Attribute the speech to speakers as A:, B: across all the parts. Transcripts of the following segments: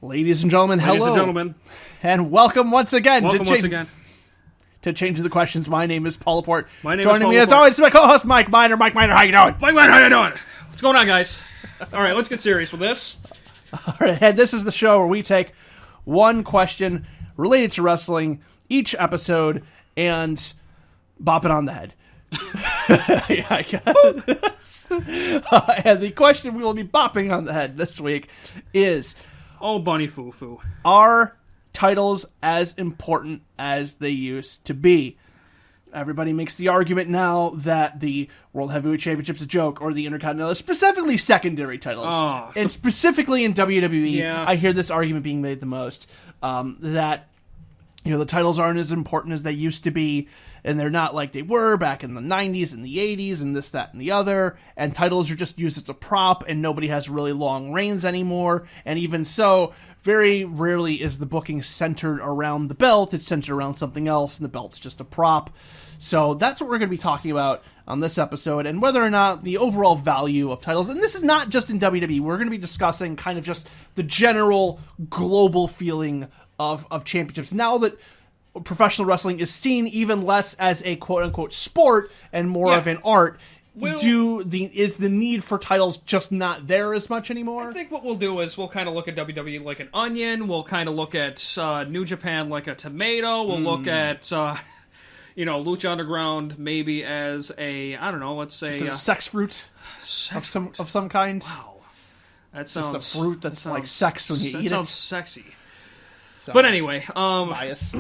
A: Ladies and gentlemen, hello.
B: Ladies and gentlemen.
A: And welcome once again.
B: To
A: Change the Questions. My name is Paul Laporte.
B: Joining
A: me as always is my co-host, Mike Miner. Mike Miner, how you doing?
B: Mike Miner, how you doing? What's going on, guys? All right, let's get serious with this.
A: All right, and this is the show where we take one question related to wrestling each episode and bop it on the head. Yeah, I guess. And the question we will be bopping on the head this week is...
B: Oh, bunny foo-foo.
A: Are titles as important as they used to be? Everybody makes the argument now that the World Heavyweight Championship's a joke, or the Intercontinental, specifically secondary titles. And specifically in WWE, I hear this argument being made the most, that the titles aren't as important as they used to be, and they're not like they were back in the 90s and the 80s and this, that, and the other, and titles are just used as a prop, and nobody has really long reigns anymore, and even so, very rarely is the booking centered around the belt. It's centered around something else, and the belt's just a prop. So that's what we're going to be talking about on this episode, and whether or not the overall value of titles, and this is not just in WWE, we're going to be discussing kind of just the general global feeling of championships. Now that professional wrestling is seen even less as a quote-unquote sport and more of an art, is the need for titles just not there as much anymore?
B: I think what we'll do is we'll kind of look at WWE like an onion. We'll kind of look at New Japan like a tomato. We'll look at, Lucha Underground maybe as a, I don't know, let's say...
A: a sex fruit of some kind?
B: Wow. That sounds...
A: Just a fruit that's like sex when you eat it.
B: That sounds sexy. But anyway,
A: bias.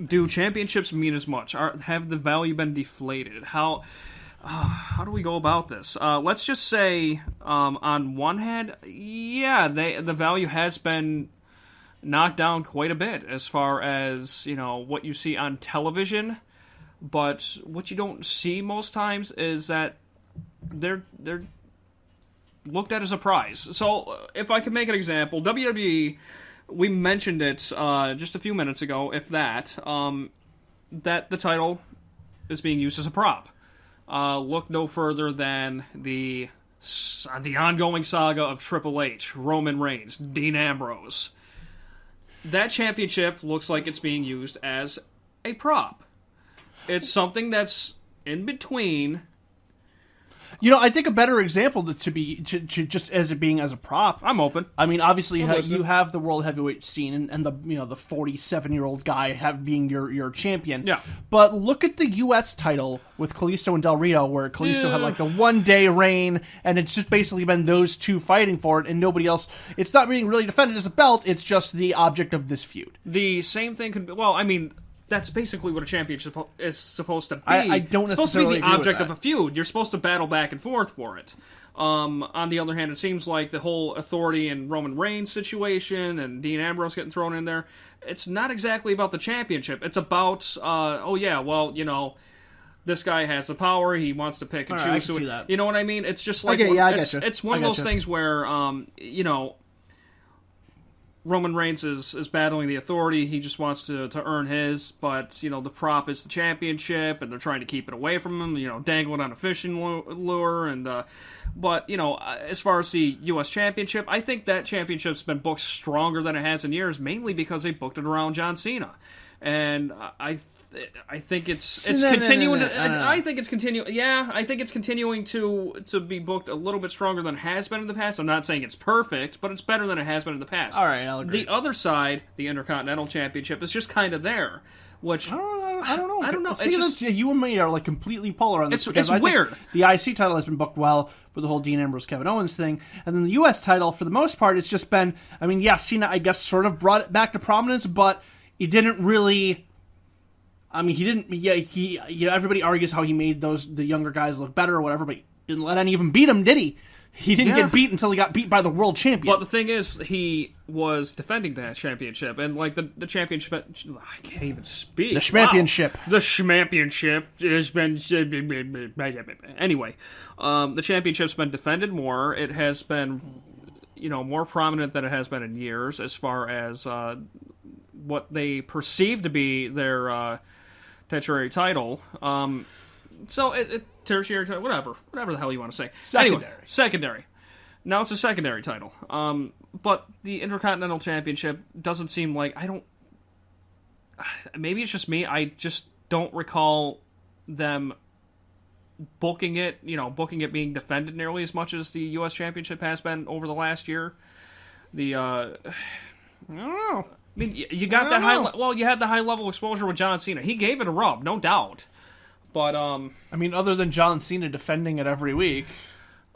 B: Do championships mean as much? Have the value been deflated? How do we go about this? Let's just say, on one hand, the value has been knocked down quite a bit as far as what you see on television. But what you don't see most times is that they're looked at as a prize. So if I could make an example, WWE. We mentioned it just a few minutes ago, if that the title is being used as a prop. Look no further than the ongoing saga of Triple H, Roman Reigns, Dean Ambrose. That championship looks like it's being used as a prop. It's something that's in between...
A: I think a better example to just as it being as a prop.
B: I'm open.
A: I mean, obviously, you have the World Heavyweight scene and the 47-year-old guy being your champion.
B: Yeah.
A: But look at the U.S. title with Kalisto and Del Rio, where Kalisto had like the 1-day reign, and it's just basically been those two fighting for it, and nobody else. It's not being really defended as a belt. It's just the object of this feud.
B: The same thing could be. Well, I mean. That's basically what a championship is supposed to be.
A: I don't necessarily
B: It's supposed to be the object
A: of
B: a feud. You're supposed to battle back and forth for it. On the other hand, it seems like the whole Authority and Roman Reigns situation and Dean Ambrose getting thrown in there, it's not exactly about the championship. It's about, this guy has the power, he wants to pick and choose.
A: I can see that.
B: You know what I mean? It's just like... It's one of those things where, Roman Reigns is battling the Authority. He just wants to earn his, but, the prop is the championship, and they're trying to keep it away from him, dangle it on a fishing lure, and, but, as far as the U.S. Championship, I think that championship's been booked stronger than it has in years, mainly because they booked it around John Cena. And I think it's continuing. I think it's continuing. Yeah, I think it's continuing to be booked a little bit stronger than it has been in the past. I'm not saying it's perfect, but it's better than it has been in the past.
A: All right, I'll agree.
B: The other side, the Intercontinental Championship, is just kind of there. Which
A: I don't know.
B: See,
A: it's just, you and me are like completely polar on this.
B: It's weird.
A: The IC title has been booked well with the whole Dean Ambrose, Kevin Owens thing, and then the US title, for the most part, it's just been. I mean, Cena, I guess, sort of brought it back to prominence, but it didn't really. I mean, he didn't. Yeah, everybody argues how he made the younger guys look better or whatever, but he didn't let any of them beat him, did he? He didn't get beat until he got beat by the world champion.
B: But the thing is, he was defending that championship, and like the championship, I can't even speak.
A: The championship.
B: Wow. The championship has been anyway. The championship's been defended more. It has been, more prominent than it has been in years as far as what they perceive to be their tertiary title. So tertiary title, whatever the hell you want to say.
A: Secondary.
B: Anyway, secondary. Now it's a secondary title. but the Intercontinental Championship doesn't seem like maybe it's just me. I just don't recall them booking it being defended nearly as much as the U.S. Championship has been over the last year. I
A: don't know.
B: I mean, you got that you had the high level exposure with John Cena. He gave it a rub, no doubt. But
A: I mean, other than John Cena defending it every week,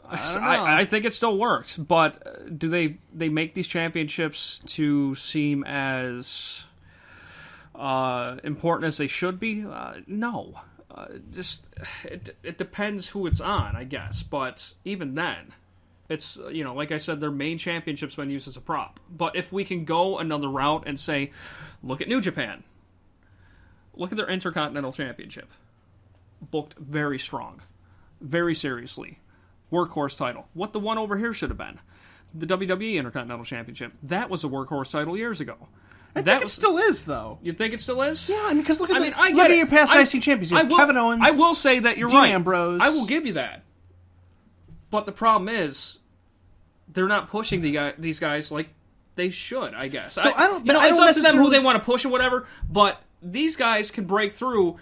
B: I think it still worked. But do they make these championships to seem as important as they should be? No. It depends who it's on, I guess. But even then, it's, like I said, their main championship's been used as a prop. But if we can go another route and say, look at New Japan. Look at their Intercontinental Championship. Booked very strong. Very seriously. Workhorse title. What the one over here should have been. The WWE Intercontinental Championship. That was a workhorse title years ago.
A: I think it still is, though.
B: You think it still is?
A: Yeah, I mean, because look at your past IC champions. You have Kevin Owens.
B: I will say that you're
A: Dean
B: right.
A: Ambrose.
B: I will give you that. But the problem is, they're not pushing these guys like they should, I guess.
A: So
B: it's up to them who they want to push or whatever, but these guys can break through,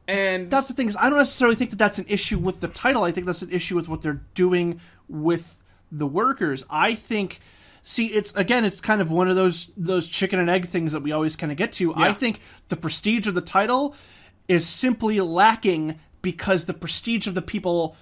B: and
A: that's the thing, is I don't necessarily think that that's an issue with the title. I think that's an issue with what they're doing with the workers. I think... See, it's kind of one of those chicken and egg things that we always kind of get to. Yeah. I think the prestige of the title is simply lacking because the prestige of the people,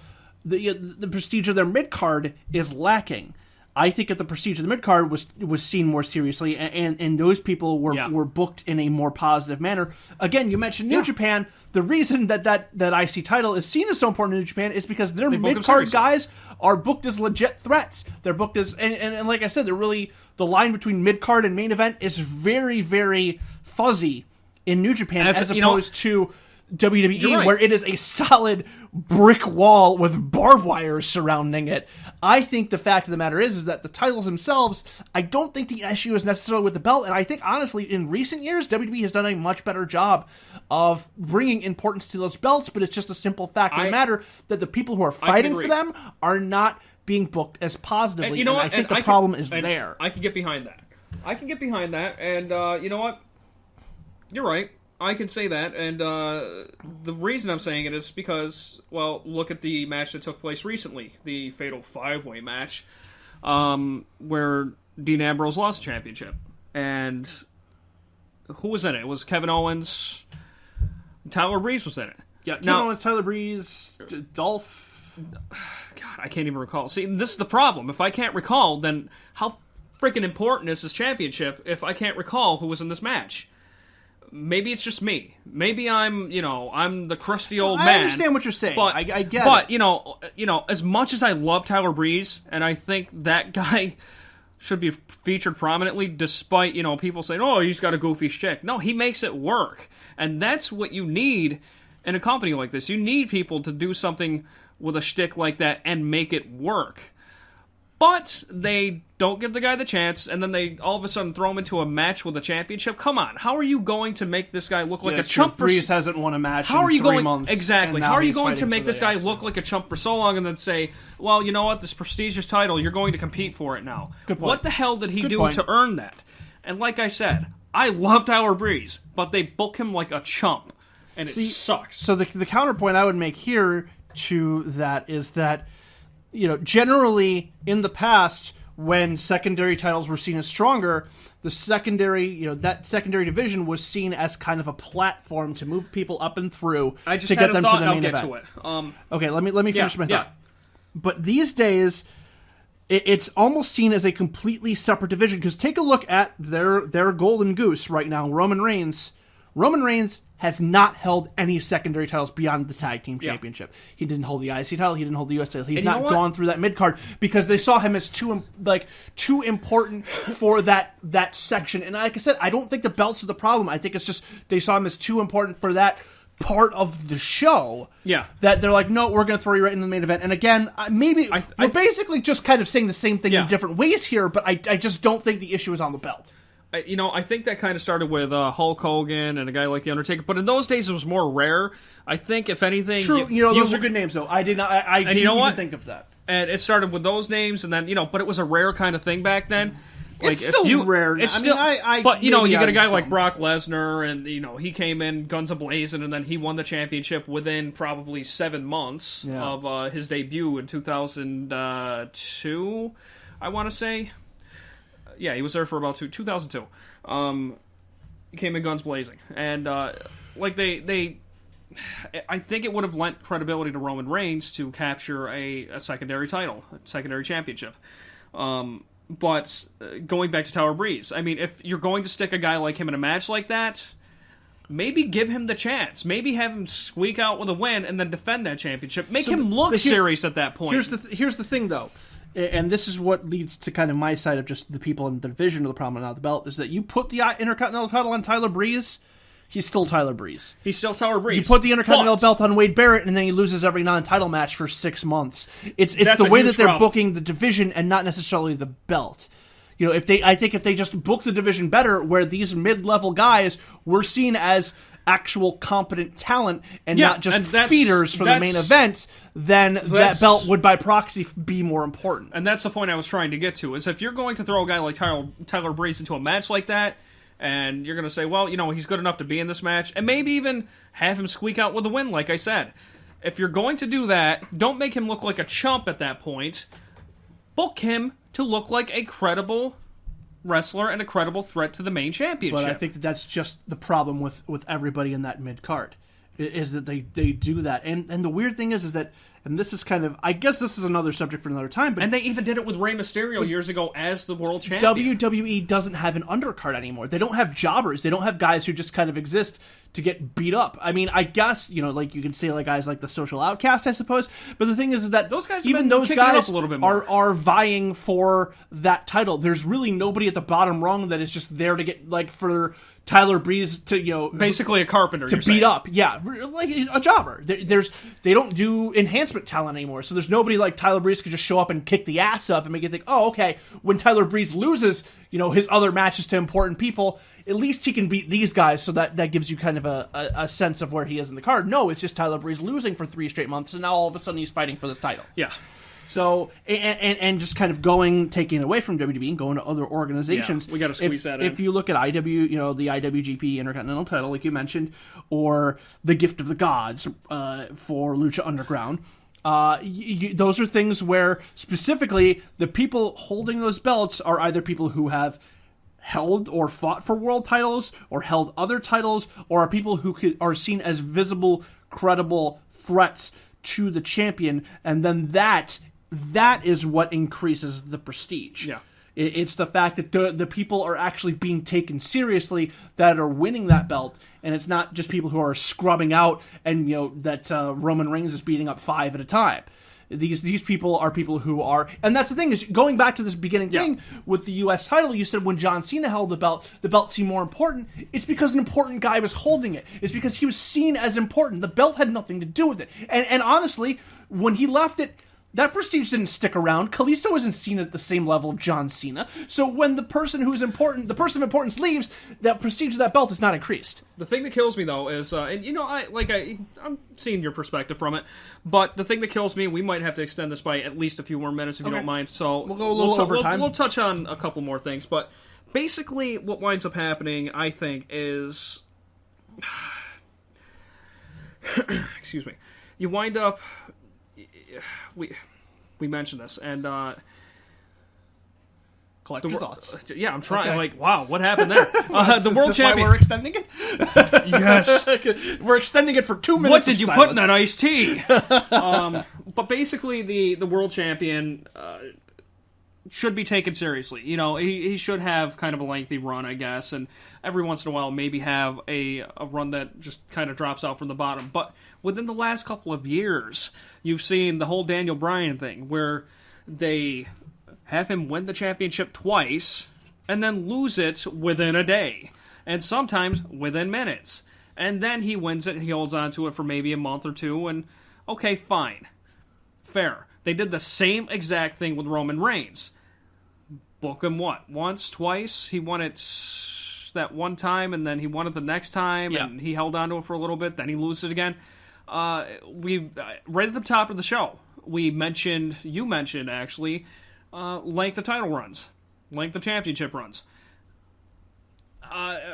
A: the prestige of their mid card is lacking. I think if the prestige of the mid card was seen more seriously, and those people were booked in a more positive manner. Again, you mentioned New Japan. The reason that IC title is seen as so important in New Japan is because their mid card guys are booked as legit threats. They're booked as and like I said, they're really, the line between mid card and main event is very, very fuzzy in New Japan as opposed to WWE, where it is a solid brick wall with barbed wire surrounding it. I think the fact of the matter is that the titles themselves, I don't think the issue is necessarily with the belt, and I think, honestly, in recent years, WWE has done a much better job of bringing importance to those belts, but it's just a simple fact of the matter that the people who are fighting for them are not being booked as positively, and I think the problem is there.
B: I can get behind that. And you know what? You're right. I can say that, and the reason I'm saying it is because, well, look at the match that took place recently, the Fatal 5-Way match, where Dean Ambrose lost the championship. And who was in it? It was Kevin Owens, Tyler Breeze was in it.
A: Yeah, Kevin Owens, Tyler Breeze, Dolph.
B: God, I can't even recall. See, this is the problem. If I can't recall, then how freaking important is this championship if I can't recall who was in this match? Maybe it's just me. Maybe I'm the crusty old man.
A: I understand what you're saying.
B: But,
A: I get
B: but,
A: it.
B: As much as I love Tyler Breeze, and I think that guy should be featured prominently, despite, people saying, oh, he's got a goofy shtick. No, he makes it work. And that's what you need in a company like this. You need people to do something with a shtick like that and make it work. But they don't give the guy the chance, and then they all of a sudden throw him into a match with a championship. Come on, how are you going to make this guy look like a chump?
A: Breeze hasn't won a match in 3 months.
B: Exactly. How are you going to make this guy look like a chump for so long, and then say, well, you know what, this prestigious title, you're going to compete for it now.
A: Good point.
B: What the hell did he do to earn that? And like I said, I love Tyler Breeze, but they book him like a chump, and it sucks.
A: So the counterpoint I would make here to that is that, generally in the past, when secondary titles were seen as stronger, the secondary, that secondary division was seen as kind of a platform to move people up and through
B: I just
A: to
B: had
A: get them
B: thought,
A: to the main
B: I'll get
A: event.
B: to it.
A: Okay, let me finish my thought.
B: Yeah.
A: But these days, it's almost seen as a completely separate division, because take a look at their golden goose right now, Roman Reigns. Roman Reigns has not held any secondary titles beyond the tag team championship. He didn't hold the IC title. He didn't hold the US title. He's not gone through that mid card because they saw him as too important for that section. And like I said, I don't think the belts is the problem. I think it's just they saw him as too important for that part of the show.
B: Yeah.
A: That they're like, no, we're going to throw you right into the main event. And again, we're basically just kind of saying the same thing in different ways here, but I just don't think the issue is on the belt.
B: I think that kind of started with Hulk Hogan and a guy like The Undertaker, but in those days it was more rare. I think, if anything...
A: True, those are good names, though. I didn't even think of that.
B: And it started with those names, and then, but it was a rare kind of thing back then.
A: It's still rare.
B: It's
A: I
B: still,
A: mean, I
B: but you
A: maybe
B: get a
A: I
B: guy
A: just
B: like
A: don't.
B: Brock Lesnar, and he came in guns a-blazing, and then he won the championship within probably 7 months of his debut in 2002. I want to say, yeah, he was there for about 2002. He came in guns blazing, and like they. I think it would have lent credibility to Roman Reigns to capture a secondary title, a secondary championship. But going back to Tyler Breeze, I mean, if you're going to stick a guy like him in a match like that, maybe give him the chance. Maybe have him squeak out with a win and then defend that championship. Make him look serious at that point.
A: Here's the thing, though, and this is what leads to kind of my side of just the people in the division of the problem not the belt, is that you put the Intercontinental title on Tyler Breeze, he's still Tyler Breeze.
B: He's still Tyler Breeze.
A: You put the Intercontinental belt on Wade Barrett, and then he loses every non-title match for 6 months. It's the way that they're booking the division and not necessarily the belt. You know, I think if they just book the division better, where these mid-level guys were seen as actual competent talent and not just feeders for the main event, then that belt would by proxy be more important.
B: And that's the point I was trying to get to, is if you're going to throw a guy like Tyler Breeze into a match like that, and you're going to say, well, he's good enough to be in this match, and maybe even have him squeak out with a win, like I said. If you're going to do that, don't make him look like a chump at that point. Book him to look like a credible wrestler and a credible threat to the main championship.
A: But I think that's just the problem with everybody in that mid-card, is that they do that. And the weird thing is that, and this is kind of, I guess this is another subject for another time, but...
B: And they even did it with Rey Mysterio years ago as the world champion.
A: WWE doesn't have an undercard anymore. They don't have jobbers. They don't have guys who just kind of exist to get beat up. I mean, I guess, like you can say like guys like the Social Outcast, I suppose. But the thing is that
B: those guys
A: even those guys
B: a little bit more.
A: are vying for that title. There's really nobody at the bottom rung that is just there to get, like, for Tyler Breeze to,
B: basically a carpenter
A: to beat up. Yeah, like a jobber. They don't do enhancement talent anymore, so there's nobody like Tyler Breeze could just show up and kick the ass up and make you think, oh, okay, when Tyler Breeze loses, his other matches to important people, at least he can beat these guys, so that gives you kind of a sense of where he is in the card. No, it's just Tyler Breeze losing for 3 straight months, and now all of a sudden he's fighting for this title.
B: Yeah.
A: So, and just kind of taking away from WWE and going to other organizations.
B: Yeah, we got to squeeze that in.
A: If you look at the IWGP Intercontinental title, like you mentioned, or the Gift of the Gods for Lucha Underground, those are things where specifically the people holding those belts are either people who have held or fought for world titles or held other titles, or are people who are seen as visible, credible threats to the champion, and then that is what increases the prestige.
B: Yeah.
A: It's the fact that the people are actually being taken seriously that are winning that belt, and it's not just people who are scrubbing out and that Roman Reigns is beating up 5 at a time. These people are people who are, and that's the thing, is going back to this beginning thing with the U.S. title. You said when John Cena held the belt seemed more important. It's because an important guy was holding it. It's because he was seen as important. The belt had nothing to do with it. And honestly, when he left it, that prestige didn't stick around. Kalisto isn't seen at the same level of John Cena. So when the person of importance leaves, that prestige of that belt is not increased.
B: The thing that kills me, though, is, I'm seeing your perspective from it, but the thing that kills me, we might have to extend this by at least a few more minutes if you don't mind. So
A: we'll go a little over time.
B: We'll touch on a couple more things, but basically what winds up happening, I think, is... Excuse me. You wind up... We mentioned this, and
A: collect your thoughts.
B: Yeah, I'm trying. Okay. Like, wow, what happened there? The world champion.
A: Why we're extending it?
B: Yes,
A: we're extending it for 2 minutes.
B: What did you put in that iced tea? But basically, the world champion should be taken seriously. He should have kind of a lengthy run, I guess, and every once in a while maybe have a run that just kind of drops out from the bottom. But within the last couple of years, you've seen the whole Daniel Bryan thing, where they have him win the championship twice and then lose it within a day, and sometimes within minutes. And then he wins it, and he holds on to it for maybe a month or two, and okay, fine. Fair. They did the same exact thing with Roman Reigns. Book him once, twice? He won it that one time, and then he won it the next time, and he held on to it for a little bit, then he loses it again. We right at the top of the show, you mentioned actually, length of title runs. length of championship runs.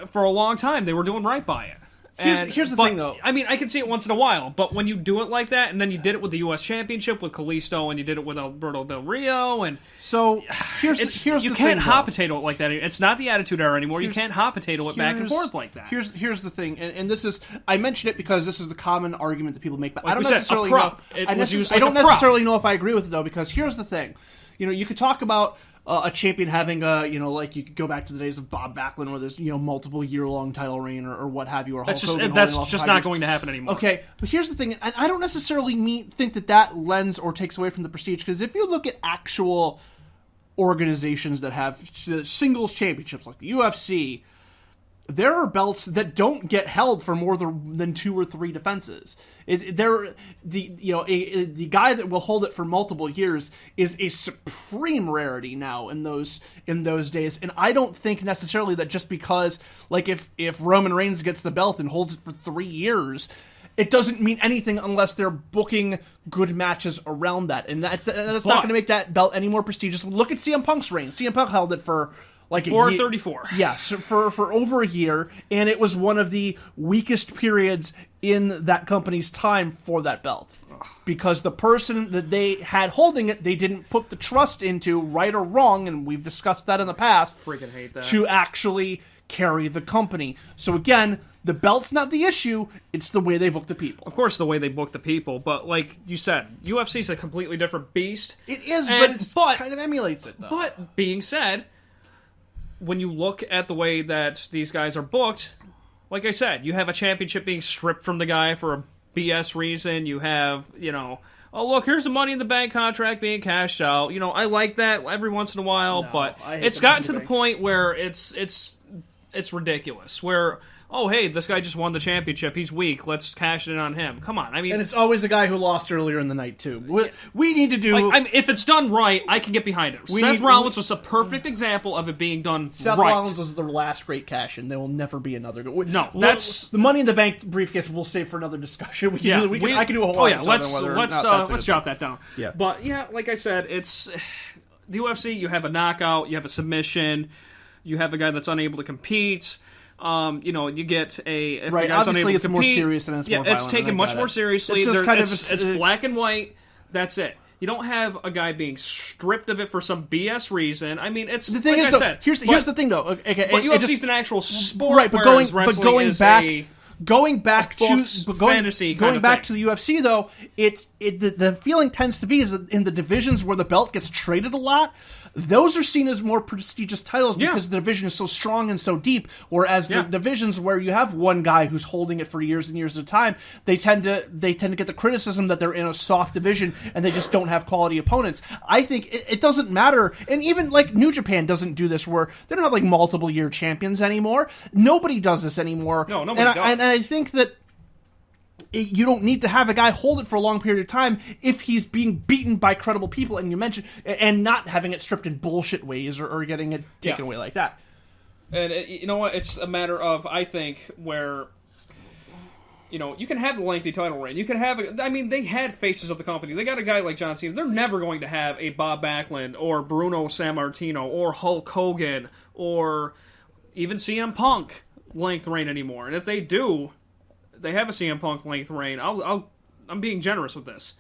B: For a long time, they were doing right by it.
A: Here's the thing, though.
B: I mean, I can see it once in a while, but when you do it like that, and then you did it with the U.S. Championship with Kalisto, and you did it with Alberto Del Rio, and
A: so here's
B: you
A: the
B: can't
A: thing,
B: hot
A: though.
B: potato it like that. It's not the Attitude Era anymore. You can't hot potato it back and forth like that.
A: Here's the thing, and this is, I mention it because this is the common argument that people make, but
B: Like
A: I don't
B: we said,
A: necessarily
B: a prop.
A: know.
B: It
A: I,
B: was used
A: I
B: like
A: don't
B: a prop.
A: necessarily know if I agree with it though, because here's the thing. You could talk about a champion having like you could go back to the days of Bob Backlund, where there's multiple year-long title reign or what have you, or Hulk Hogan
B: That's
A: holding off
B: just
A: 5
B: not
A: years.
B: going to happen anymore.
A: Okay, but here's the thing, and I don't necessarily think that lends or takes away from the prestige, because if you look at actual organizations that have singles championships like the UFC, there are belts that don't get held for more than 2 or 3 defenses. The guy that will hold it for multiple years is a supreme rarity now in those days. And I don't think necessarily that just because, like, if Roman Reigns gets the belt and holds it for 3 years, it doesn't mean anything unless they're booking good matches around that, and that's not going to make that belt any more prestigious. Look at CM Punk's reign. CM Punk held it for like
B: 434.
A: Yes, for over a year, and it was one of the weakest periods in that company's time for that belt. Because the person that they had holding it, they didn't put the trust into, right or wrong, and we've discussed that in the past,
B: Freaking hate that.
A: to actually carry the company. So again, the belt's not the issue, it's the way they book the people.
B: Of course, the way they book the people, but like you said, UFC's a completely different beast.
A: It is,
B: And-
A: but it kind of emulates it, though.
B: But being said, when you look at the way that these guys are booked, like I said, you have a championship being stripped from the guy for a BS reason. You have, oh look, here's the Money in the Bank contract being cashed out. I like that every once in a while,
A: No,
B: but
A: I hate
B: it's
A: the Money
B: gotten
A: in
B: to
A: the
B: the
A: Bank.
B: point where it's ridiculous. Where, oh hey, this guy just won the championship. He's weak. Let's cash it in on him. Come on, I mean.
A: And it's always a guy who lost earlier in the night, too. We need to do...
B: if it's done right, I can get behind it. Seth Rollins was a perfect example of it being done
A: Seth
B: right.
A: Rollins was the last great cash-in. There will never be another.
B: No, that's...
A: The Money in the Bank briefcase we'll save for another discussion. I can do a whole episode on whether
B: let's jot that down.
A: Yeah.
B: But yeah, like I said, it's the UFC. You have a knockout, you have a submission, you have a guy that's unable to compete. You get a
A: Right,
B: the guy's
A: obviously
B: unable
A: it's
B: to
A: more
B: compete,
A: serious and it's more violent,
B: it's taken
A: and I
B: much
A: get
B: more
A: it.
B: seriously.
A: It's just kind of
B: it's black and white. That's it. You don't have a guy being stripped of it for some BS reason. I mean, it's
A: The thing
B: like
A: is,
B: I
A: though,
B: said.
A: here's the thing, though. Okay,
B: But
A: it
B: UFC's
A: just-
B: an actual sport,
A: right, but
B: whereas wrestling
A: going
B: is
A: back,
B: a
A: going back
B: books,
A: to going,
B: fantasy
A: going
B: kind of
A: back
B: thing.
A: to the UFC though, the feeling tends to be is that in the divisions where the belt gets traded a lot, those are seen as more prestigious titles because the division is so strong and so deep. Whereas the divisions where you have one guy who's holding it for years and years at a time, they tend to get the criticism that they're in a soft division and they just don't have quality opponents. I think it doesn't matter, and even like New Japan doesn't do this, where they don't have like multiple year champions anymore. Nobody does this anymore.
B: No, nobody does.
A: And I think that you don't need to have a guy hold it for a long period of time if he's being beaten by credible people, and you mentioned, and not having it stripped in bullshit ways or getting it taken away like that.
B: And you know what? It's a matter of, I think, where you can have the lengthy title reign. You can have, they had faces of the company. They got a guy like John Cena. They're never going to have a Bob Backlund or Bruno Sammartino or Hulk Hogan or even CM Punk length reign anymore. And if they do, they have a CM Punk length reign. I'm being generous with this.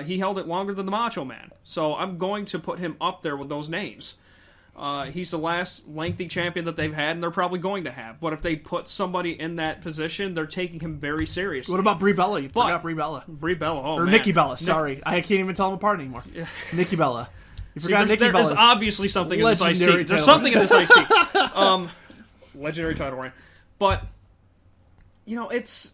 B: He held it longer than the Macho Man, so I'm going to put him up there with those names. He's the last lengthy champion that they've had, and they're probably going to have. But if they put somebody in that position, they're taking him very seriously.
A: What about Brie Bella? You forgot Brie Bella.
B: Brie Bella,
A: or Nikki Bella. Sorry, I can't even tell them apart anymore. Nikki Bella. You forgot Nikki Bella.
B: There's obviously something in this iced tea.
A: legendary
B: There's
A: title.
B: something in this iced tea. Legendary title reign, but it's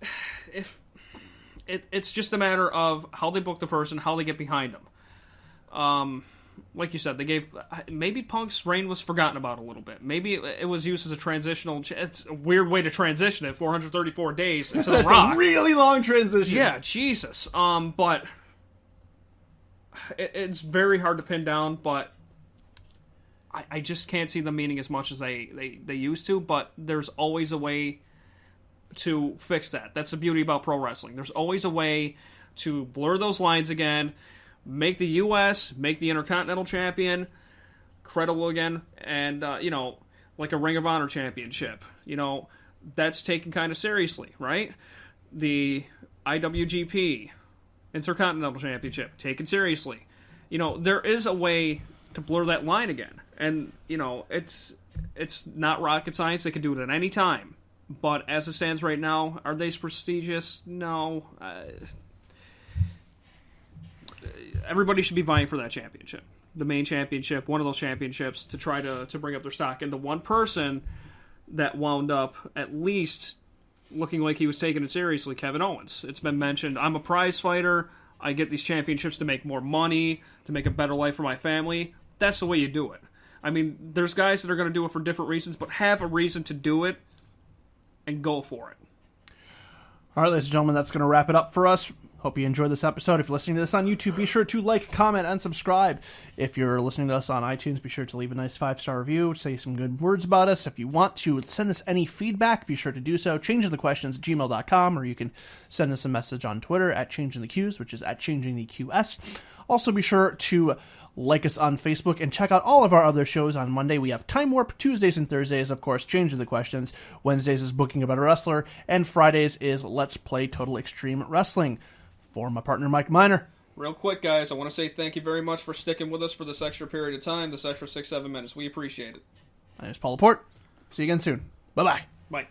B: just a matter of how they book the person, how they get behind them. Like you said, maybe Punk's reign was forgotten about a little bit. Maybe it was used as a transitional. It's a weird way to transition it. 434 days into the
A: That's
B: Rock.
A: a really long transition.
B: Yeah, Jesus. But it's very hard to pin down. But I just can't see them meaning as much as they used to. But there's always a way to fix that. That's the beauty about pro wrestling. There's always a way to blur those lines again, make the U.S., make the Intercontinental Champion credible again, and like a Ring of Honor championship, that's taken kind of seriously, right? The IWGP Intercontinental Championship taken seriously. There is a way to blur that line again, and it's not rocket science. They can do it at any time. But as it stands right now, are they prestigious? No. Everybody should be vying for that championship, the main championship, one of those championships, to try to bring up their stock. And the one person that wound up at least looking like he was taking it seriously, Kevin Owens. It's been mentioned, I'm a prize fighter. I get these championships to make more money, to make a better life for my family. That's the way you do it. I mean, there's guys that are going to do it for different reasons, but have a reason to do it and go for it.
A: All right, ladies and gentlemen, that's going to wrap it up for us. Hope you enjoyed this episode. If you're listening to this on YouTube, be sure to like, comment, and subscribe. If you're listening to us on iTunes, be sure to leave a nice 5-star review, say some good words about us. If you want to send us any feedback, be sure to do so. changingthequestions@gmail.com, or you can send us a message on Twitter at changingtheqs, which is at changingtheqs. Also, be sure to like us on Facebook, and check out all of our other shows. On Monday, we have Time Warp. Tuesdays and Thursdays, of course, Changing the Questions. Wednesdays is Booking a Better Wrestler. And Fridays is Let's Play Total Extreme Wrestling. For my partner, Mike Miner.
B: Real quick, guys, I want to say thank you very much for sticking with us for this extra period of time, this extra 6-7 minutes. We appreciate it.
A: My name is Paul Laporte. See you again soon. Bye-bye.
B: Bye.